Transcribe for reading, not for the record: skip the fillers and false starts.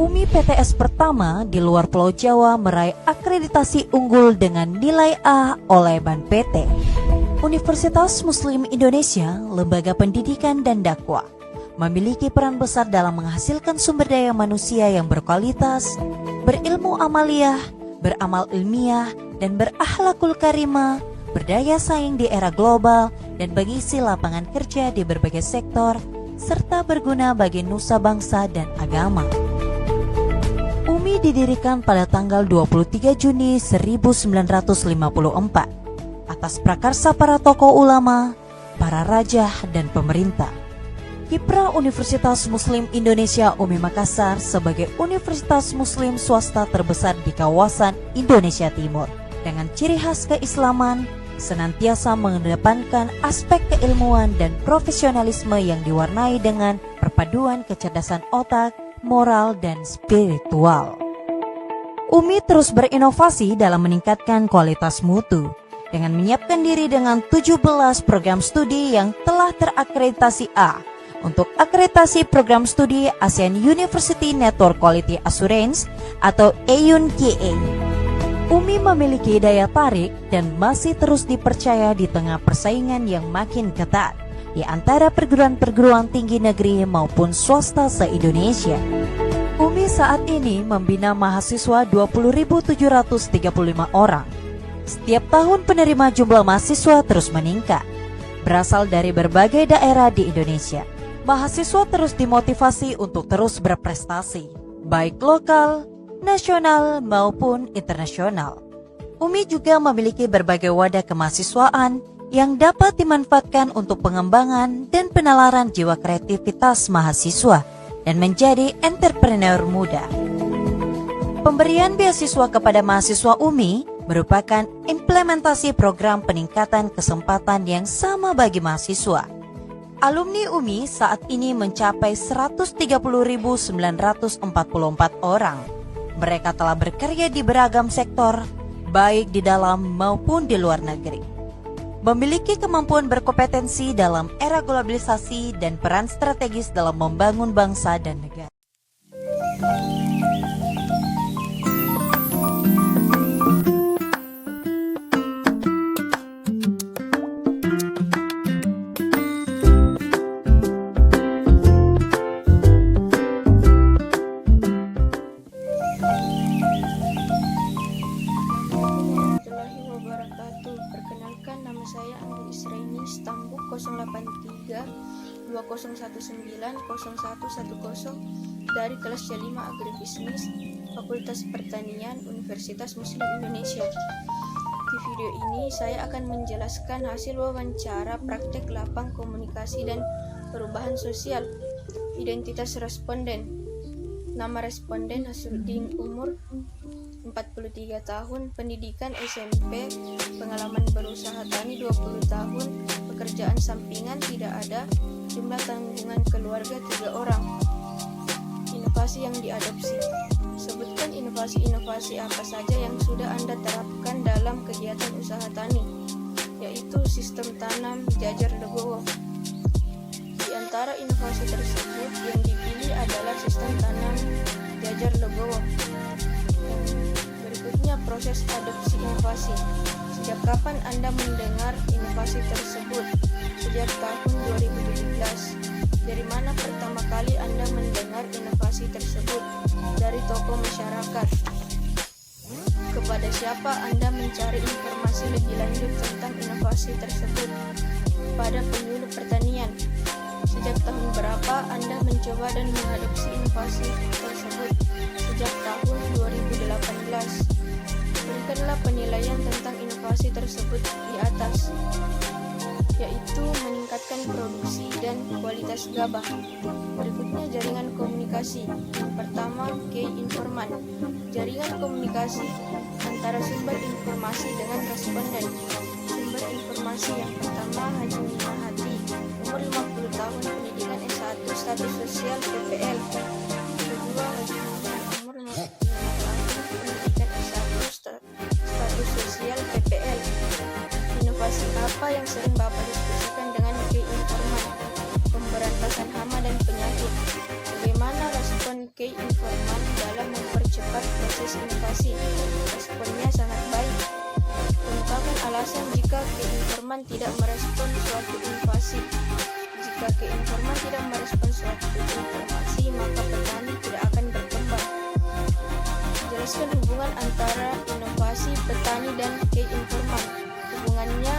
UMI PTS pertama di luar Pulau Jawa meraih akreditasi unggul dengan nilai A oleh BAN PT. Universitas Muslim Indonesia, lembaga pendidikan dan dakwah, memiliki peran besar dalam menghasilkan sumber daya manusia yang berkualitas, berilmu amaliyah, beramal ilmiah, dan berakhlakul karimah, berdaya saing di era global, dan mengisi lapangan kerja di berbagai sektor, serta berguna bagi nusa bangsa dan agama. UMI didirikan pada tanggal 23 Juni 1954 atas prakarsa para tokoh ulama, para raja, dan pemerintah. Kiprah Universitas Muslim Indonesia UMI Makassar sebagai universitas muslim swasta terbesar di kawasan Indonesia Timur dengan ciri khas keislaman, senantiasa mengedepankan aspek keilmuan dan profesionalisme yang diwarnai dengan perpaduan kecerdasan otak, moral, dan spiritual. UMI terus berinovasi dalam meningkatkan kualitas mutu dengan menyiapkan diri dengan 17 program studi yang telah terakreditasi A untuk akreditasi program studi ASEAN University Network Quality Assurance atau AUN-QA. UMI memiliki daya tarik dan masih terus dipercaya di tengah persaingan yang makin ketat di antara perguruan-perguruan tinggi negeri maupun swasta se-Indonesia. UMI saat ini membina mahasiswa 20.735 orang. Setiap tahun penerima jumlah mahasiswa terus meningkat, berasal dari berbagai daerah di Indonesia. Mahasiswa terus dimotivasi untuk terus berprestasi, baik lokal, nasional maupun internasional. UMI juga memiliki berbagai wadah kemahasiswaan yang dapat dimanfaatkan untuk pengembangan dan penalaran jiwa kreativitas mahasiswa dan menjadi entrepreneur muda. Pemberian beasiswa kepada mahasiswa UMI merupakan implementasi program peningkatan kesempatan yang sama bagi mahasiswa. Alumni UMI saat ini mencapai 130.944 orang. Mereka telah berkarya di beragam sektor, baik di dalam maupun di luar negeri. Memiliki kemampuan berkompetensi dalam era globalisasi dan peran strategis dalam membangun bangsa dan negara. Saya Anggi Israini, Stambuk 083 2019 0110 dari kelas C5 Agribisnis Fakultas Pertanian Universitas Muslim Indonesia. Di video ini saya akan menjelaskan hasil wawancara praktek lapang komunikasi dan perubahan sosial. Identitas responden. Nama responden Hasruddin, umur 43 tahun, pendidikan SMP, pengalaman berusaha tani 20 tahun, pekerjaan sampingan tidak ada, jumlah tanggungan keluarga 3 orang. Inovasi yang diadopsi. Sebutkan inovasi-inovasi apa saja yang sudah Anda terapkan dalam kegiatan usaha tani, yaitu sistem tanam jajar legowo. Di antara inovasi tersebut yang dipilih adalah sistem tanam jajar legowo. Berikutnya proses adopsi inovasi. Sejak kapan Anda mendengar inovasi tersebut? Sejak tahun 2017. Dari mana pertama kali Anda mendengar inovasi tersebut? Dari tokoh masyarakat. Kepada siapa Anda mencari informasi lebih lanjut tentang inovasi tersebut? Pada penyuluh pertanian. Sejak tahun berapa Anda mencoba dan mengadopsi inovasi tersebut? Sejak tahun 2018. Berikanlah penilaian tentang inovasi tersebut di atas, yaitu meningkatkan produksi dan kualitas gabah. Berikutnya jaringan komunikasi. Pertama, key informan. Jaringan komunikasi antara sumber informasi dengan responden. Sumber informasi yang pertama, Haji Minahati, umur 50 tahun, pendidikan S1, status sosial PPL. Kedua, Haji umur 55 tahun, pendidikan S1, status sosial PPL. Inovasi apa yang sering Bapak diskusikan dengan key informan? Pemberantasan hama dan penyakit. Bagaimana respon key informan informan dalam mempercepat proses inovasi? Responnya sangat baik. Ungkapkan alasan jika keinforman tidak merespon suatu inovasi. Jika keinforman tidak merespon suatu informasi, maka petani tidak akan berkembang. Jelaskan hubungan antara inovasi petani dan keinforman. Hubungannya